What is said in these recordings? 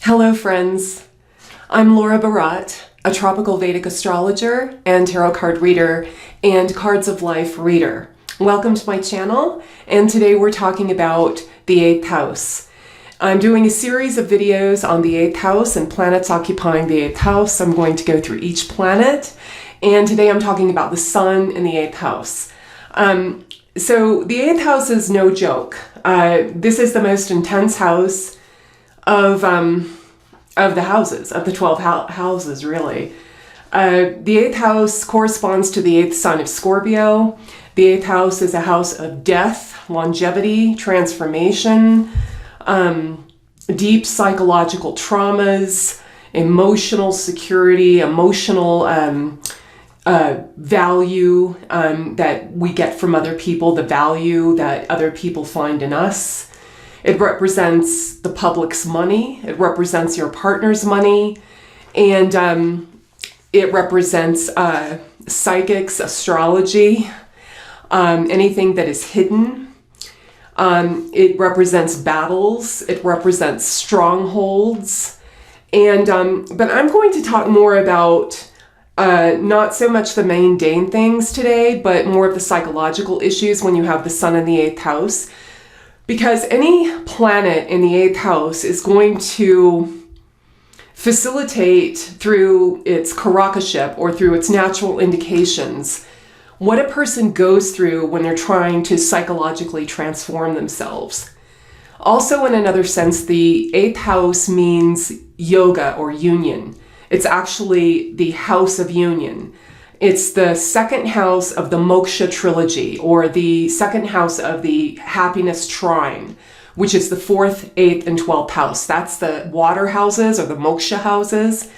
Hello friends, I'm Laura Barat, a tropical Vedic astrologer and tarot card reader and cards of life reader. Welcome to my channel, and today we're talking about the 8th house. I'm doing a series of videos on the 8th house and planets occupying the 8th house. I'm going to go through each planet, and today I'm talking about the sun in the 8th house. So the 8th house is no joke. This is the most intense house of the houses, of the 12 houses, really. The 8th house corresponds to the 8th sign of Scorpio. The 8th house is a house of death, longevity, transformation, deep psychological traumas, emotional security, emotional value that we get from other people, the value that other people find in us. It represents the public's money, it represents your partner's money, and it represents psychics, astrology, anything that is hidden. It represents battles, it represents strongholds, and but I'm going to talk more about not so much the mundane things today, but more of the psychological issues when you have the sun in the 8th house. Because any planet in the 8th house is going to facilitate through its karakaship or through its natural indications what a person goes through when they're trying to psychologically transform themselves. Also, in another sense, the 8th house means yoga or union. It's actually the house of union. It's the second house of the moksha trilogy, or the second house of the happiness trine, which is the 4th, 8th, and 12th house. That's the water houses or the moksha houses.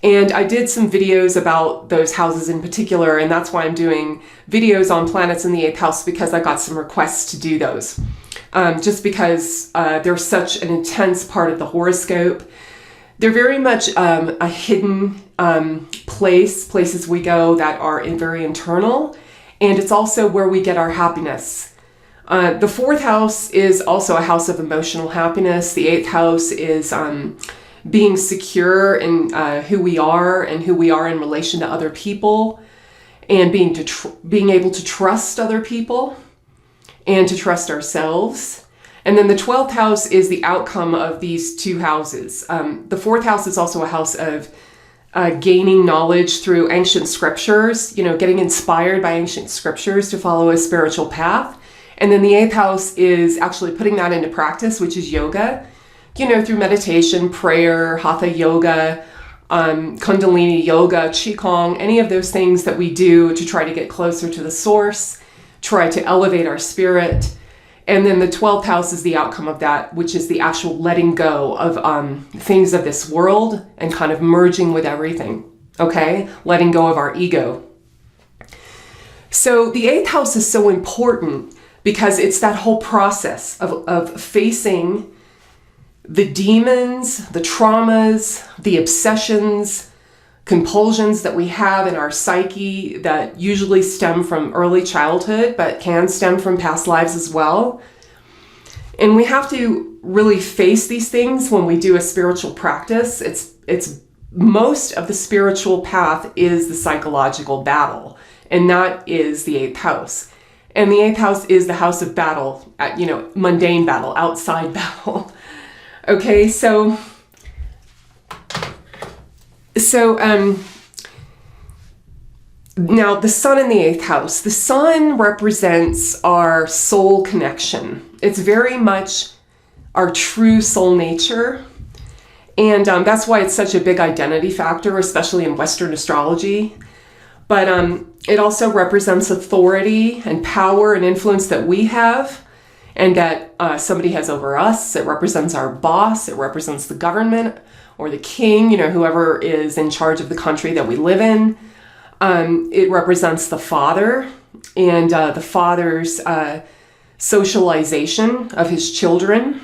And I did some videos about those houses in particular, and that's why I'm doing videos on planets in the 8th house, because I got some requests to do those. Just because they're such an intense part of the horoscope. They're very much a hidden places we go that are very internal, and it's also where we get our happiness. The 4th house is also a house of emotional happiness. The 8th house is being secure in who we are and who we are in relation to other people, and being able to trust other people and to trust ourselves. And then the 12th house is the outcome of these two houses. The 4th house is also a house of gaining knowledge through ancient scriptures, getting inspired by ancient scriptures to follow a spiritual path. And then the 8th house is actually putting that into practice, which is yoga, through meditation, prayer, hatha yoga, kundalini yoga, qigong, any of those things that we do to try to get closer to the source, try to elevate our spirit. And then the 12th house is the outcome of that, which is the actual letting go of things of this world and kind of merging with everything, okay? Letting go of our ego. So the 8th house is so important because it's that whole process of facing the demons, the traumas, the obsessions, compulsions that we have in our psyche that usually stem from early childhood, but can stem from past lives as well. And we have to really face these things when we do a spiritual practice. It's most of the spiritual path is the psychological battle, and that is the 8th house. And the 8th house is the house of battle, mundane battle, outside battle. Okay, so now the sun in the 8th house. The sun represents our soul connection. It's very much our true soul nature. And that's why it's such a big identity factor, especially in Western astrology. But it also represents authority and power and influence that we have and that somebody has over us. It represents our boss. It represents the government or the king, whoever is in charge of the country that we live in. It represents the father and the father's socialization of his children.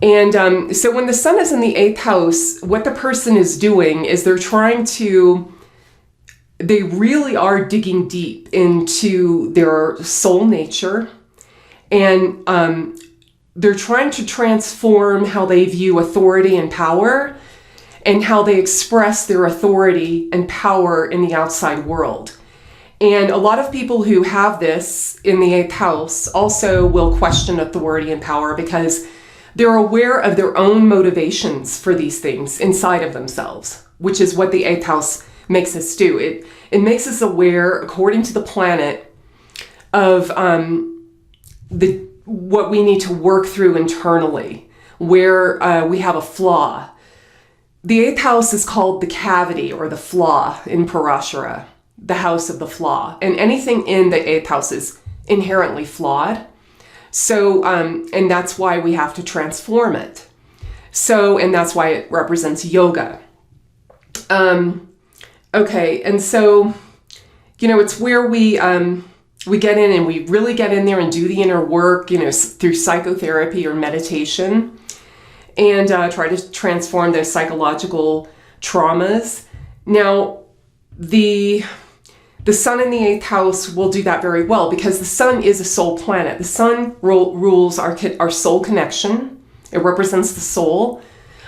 And so when the sun is in the 8th house, what the person is doing is they really are digging deep into their soul nature and they're trying to transform how they view authority and power and how they express their authority and power in the outside world. And a lot of people who have this in the 8th house also will question authority and power because they're aware of their own motivations for these things inside of themselves, which is what the 8th house makes us do. It makes us aware, according to the planet, of what we need to work through internally, where we have a flaw. The 8th house is called the cavity or the flaw in Parashara, the house of the flaw. And anything in the 8th house is inherently flawed. So, and that's why we have to transform it. So, and that's why it represents yoga. Okay, and so, it's where we get in and we really get in there and do the inner work, through psychotherapy or meditation, and try to transform those psychological traumas. Now, the sun in the 8th house will do that very well because the sun is a soul planet. The sun rules our soul connection. It represents the soul.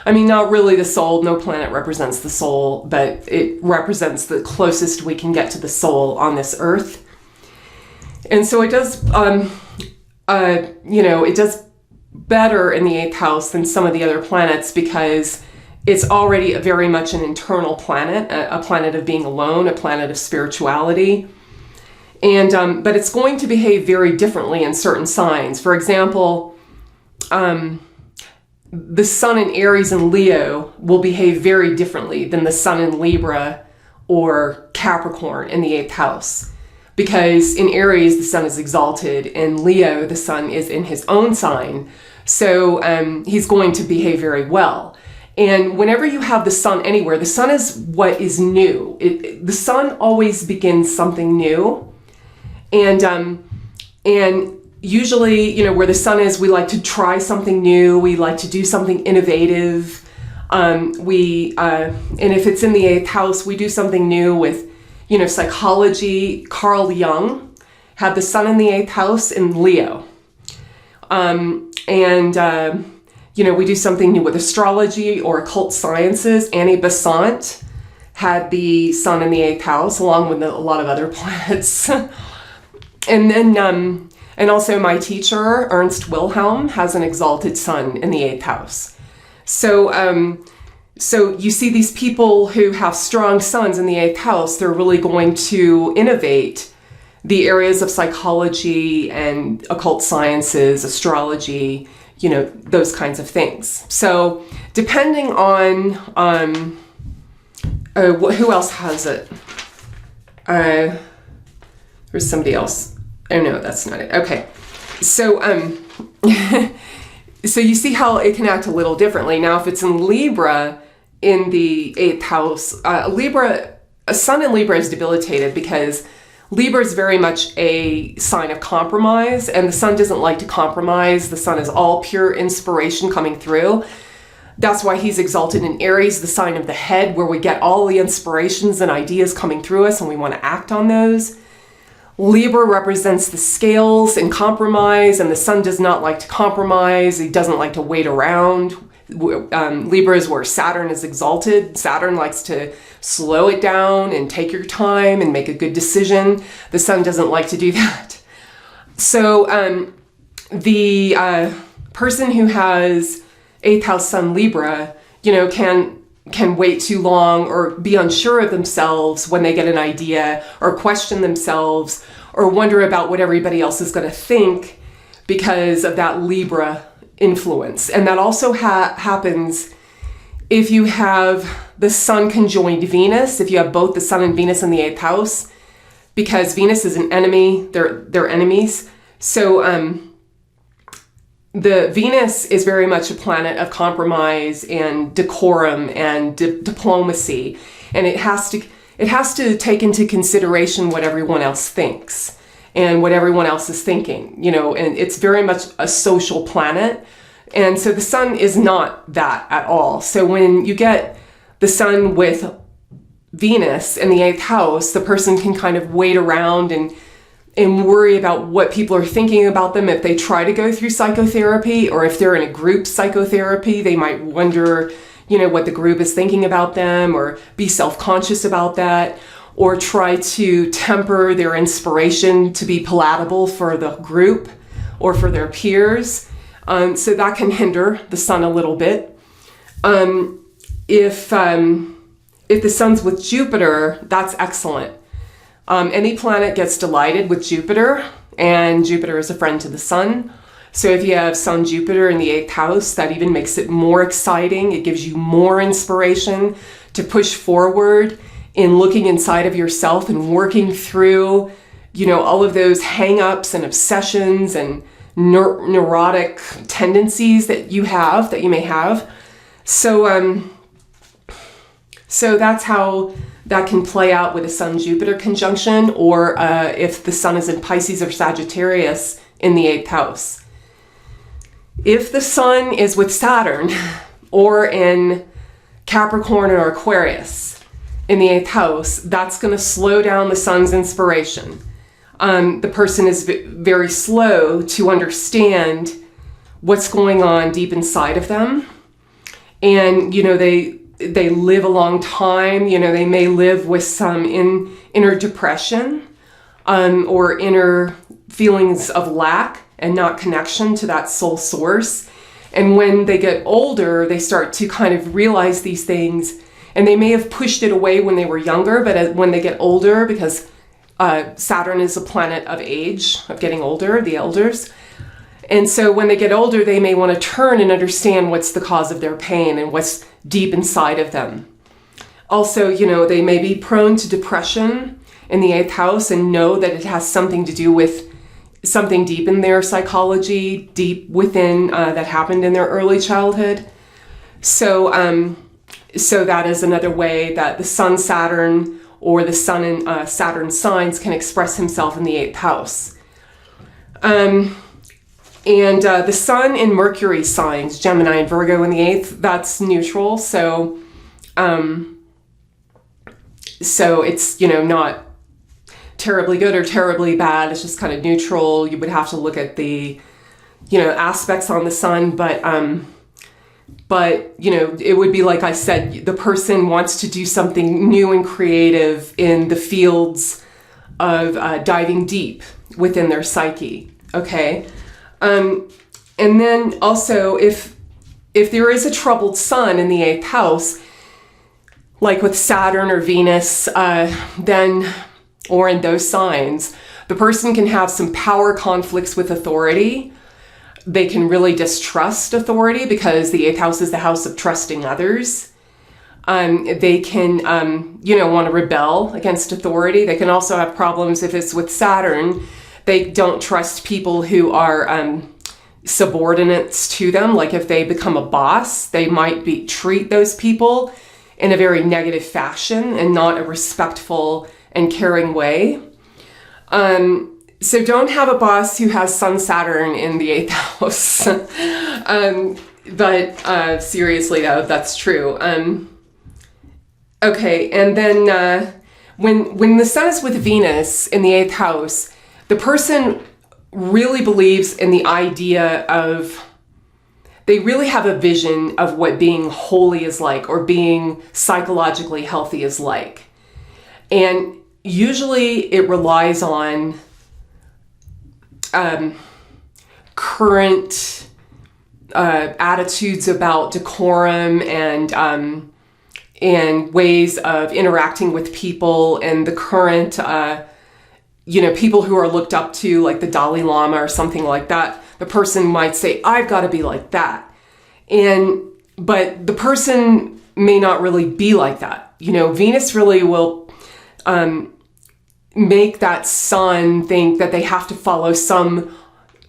I mean, not really the soul. No planet represents the soul, but it represents the closest we can get to the soul on this earth. And so it does, it does better in the 8th house than some of the other planets because it's already very much an internal planet, a planet of being alone, a planet of spirituality. And, but it's going to behave very differently in certain signs. For example, the sun in Aries and Leo will behave very differently than the sun in Libra or Capricorn in the 8th house. Because in Aries, the sun is exalted. In Leo, the sun is in his own sign. So he's going to behave very well. And whenever you have the sun anywhere, the sun is what is new. The sun always begins something new. And usually, where the sun is, we like to try something new. We like to do something innovative. And if it's in the 8th house, we do something new with, psychology. Carl Jung had the sun in the 8th house in Leo. We do something new with astrology or occult sciences. Besant had the sun in the 8th house, along with a lot of other planets. And then, and also my teacher, Ernst Wilhelm, has an exalted sun in the 8th house. So you see these people who have strong suns in the 8th house, they're really going to innovate the areas of psychology and occult sciences, astrology, those kinds of things. So depending on who else has it? There's somebody else. Oh no, that's not it. Okay. So so you see how it can act a little differently. Now if it's in Libra in the 8th house, a sun in Libra is debilitated because Libra is very much a sign of compromise, and the sun doesn't like to compromise. The sun is all pure inspiration coming through. That's why he's exalted in Aries, the sign of the head, where we get all the inspirations and ideas coming through us and we want to act on those. Libra represents the scales and compromise, and the sun does not like to compromise. He doesn't like to wait around. Libra is where Saturn is exalted. Saturn likes to slow it down and take your time and make a good decision. The sun doesn't like to do that. So the person who has 8th house sun Libra, can wait too long or be unsure of themselves when they get an idea, or question themselves, or wonder about what everybody else is going to think because of that Libra influence. And that also happens if you have the sun conjoined Venus, if you have both the sun and Venus in the 8th house, because Venus is an enemy, they're enemies. So the Venus is very much a planet of compromise and decorum and diplomacy, and it has to take into consideration what everyone else thinks and what everyone else is thinking, and it's very much a social planet. And so the sun is not that at all. So when you get the sun with Venus in the 8th house, the person can kind of wait around and and worry about what people are thinking about them if they try to go through psychotherapy, or if they're in a group psychotherapy, they might wonder, what the group is thinking about them, or be self-conscious about that, or try to temper their inspiration to be palatable for the group or for their peers. So that can hinder the sun a little bit. If the sun's with Jupiter, that's excellent. Any planet gets delighted with Jupiter, and Jupiter is a friend to the sun. So if you have Sun Jupiter in the 8th house, that even makes it more exciting. It gives you more inspiration to push forward in looking inside of yourself and working through, all of those hang-ups and obsessions and neurotic tendencies that you may have. So that's how that can play out with a Sun-Jupiter conjunction, or if the sun is in Pisces or Sagittarius in the 8th house. If the sun is with Saturn or in Capricorn or Aquarius in the 8th house, that's going to slow down the sun's inspiration. The person is very slow to understand what's going on deep inside of them. And, they live a long time. They may live with some inner depression or inner feelings of lack and not connection to that soul source. And when they get older, they start to kind of realize these things, and they may have pushed it away when they were younger, but when they get older, because Saturn is a planet of age, of getting older, the elders. And so when they get older, they may want to turn and understand what's the cause of their pain and what's deep inside of them. Also, they may be prone to depression in the 8th house and know that it has something to do with something deep in their psychology, deep within that happened in their early childhood. So that is another way that the Sun Saturn or the Sun and Saturn signs can express himself in the 8th house. And the Sun in Mercury signs, Gemini and Virgo in the 8th, that's neutral. So it's, not terribly good or terribly bad. It's just kind of neutral. You would have to look at the, aspects on the Sun. But it would be like I said, the person wants to do something new and creative in the fields of diving deep within their psyche. Okay. And then also if there is a troubled sun in the 8th house, like with Saturn or Venus, then, or in those signs, the person can have some power conflicts with authority. They can really distrust authority because the 8th house is the house of trusting others. They can, want to rebel against authority. They can also have problems if it's with Saturn. They don't trust people who are subordinates to them. Like if they become a boss, they might treat those people in a very negative fashion and not a respectful and caring way. So don't have a boss who has Sun Saturn in the 8th house. But seriously though, that's true. Okay, and then when the sun is with Venus in the 8th house, the person really believes in the idea of, they really have a vision of what being holy is like, or being psychologically healthy is like. And usually it relies on current attitudes about decorum and ways of interacting with people, and the current people who are looked up to, like the Dalai Lama or something like that. The person might say, I've got to be like that. But the person may not really be like that. Venus really will make that sun think that they have to follow some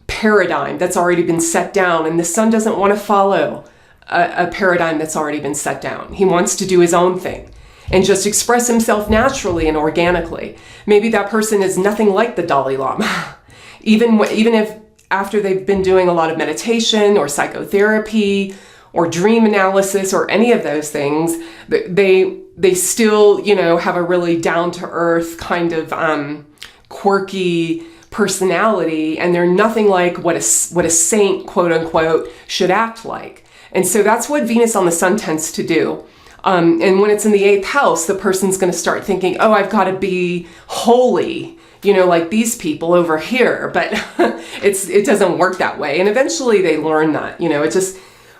paradigm that's already been set down. And the sun doesn't want to follow a paradigm that's already been set down. He wants to do his own thing and just express himself naturally and organically. Maybe that person is nothing like the Dalai Lama. Even if after they've been doing a lot of meditation or psychotherapy or dream analysis or any of those things, they still, have a really down-to-earth kind of quirky personality, and they're nothing like what a saint, quote unquote, should act like. And so that's what Venus on the sun tends to do. And when it's in the 8th house, the person's going to start thinking, oh, I've got to be holy, like these people over here. But it doesn't work that way. And eventually they learn that, it just,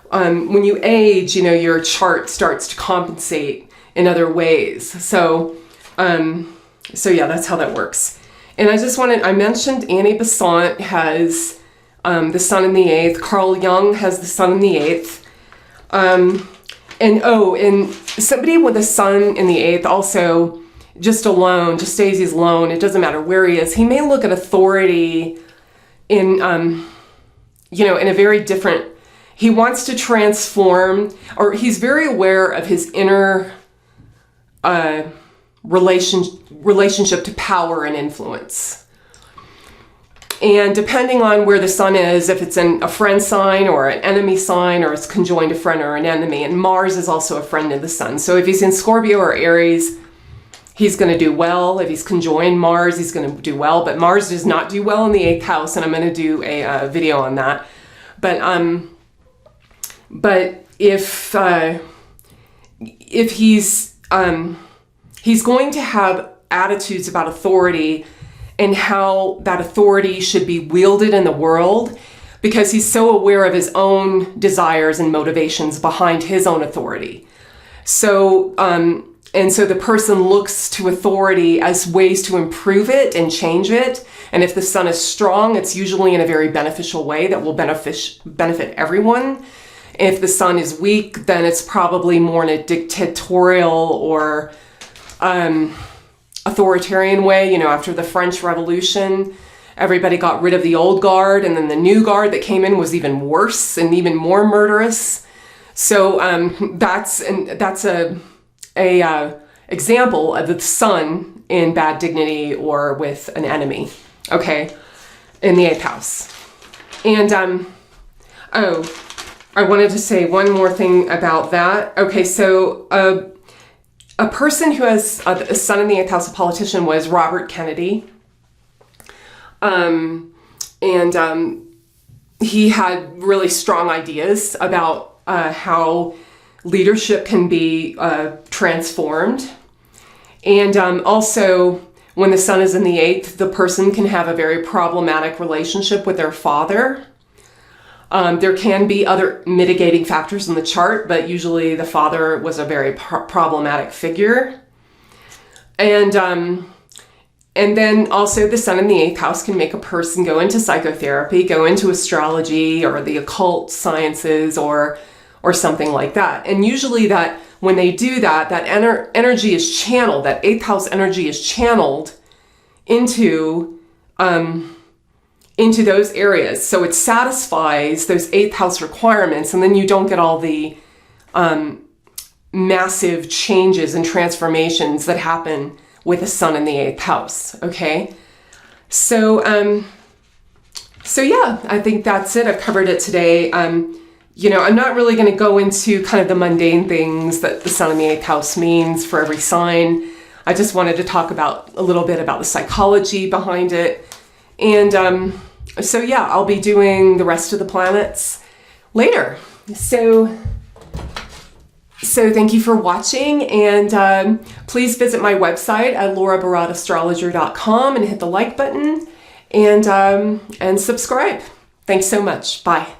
when you age, your chart starts to compensate in other ways. So yeah, that's how that works. And I mentioned Annie Besant has the sun in the 8th. Carl Jung has the sun in the 8th. And somebody with a sun in the 8th also, just stays he's alone, it doesn't matter where he is, he may look at authority in a very different, he wants to transform, or he's very aware of his inner relationship to power and influence. And depending on where the sun is, if it's in a friend sign or an enemy sign, or it's conjoined a friend or an enemy, and Mars is also a friend of the sun. So if he's in Scorpio or Aries, he's going to do well. If he's conjoined Mars, he's going to do well. But Mars does not do well in the 8th house, and I'm going to do a video on that. But if he's going to have attitudes about authority and how that authority should be wielded in the world, because he's so aware of his own desires and motivations behind his own authority. So, and so the person looks to authority as ways to improve it and change it. And if the sun is strong, it's usually in a very beneficial way that will benefit everyone. If the sun is weak, then it's probably more in a dictatorial or authoritarian way. After the French Revolution, everybody got rid of the old guard, and then the new guard that came in was even worse and even more murderous. So that's a example of the sun in bad dignity or with an enemy, okay, in the 8th house. And I wanted to say one more thing about that. Okay, so a person who has a sun in the 8th house, a politician, was Robert Kennedy. He had really strong ideas about how leadership can be transformed. And also, when the sun is in the 8th, the person can have a very problematic relationship with their father. There can be other mitigating factors in the chart, but usually the father was a very problematic figure. And then also the sun in the 8th house can make a person go into psychotherapy, go into astrology or the occult sciences or something like that. And usually that when they do that, that energy is channeled, that 8th house energy is channeled into those areas. So it satisfies those 8th house requirements, and then you don't get all the massive changes and transformations that happen with the sun in the 8th house, okay? So yeah, I think that's it. I've covered it today. I'm not really going to go into kind of the mundane things that the sun in the 8th house means for every sign. I just wanted to talk a little bit about the psychology behind it. And so yeah, I'll be doing the rest of the planets later. So thank you for watching, and please visit my website at laurabaradastrologer.com and hit the like button and subscribe. Thanks so much. Bye.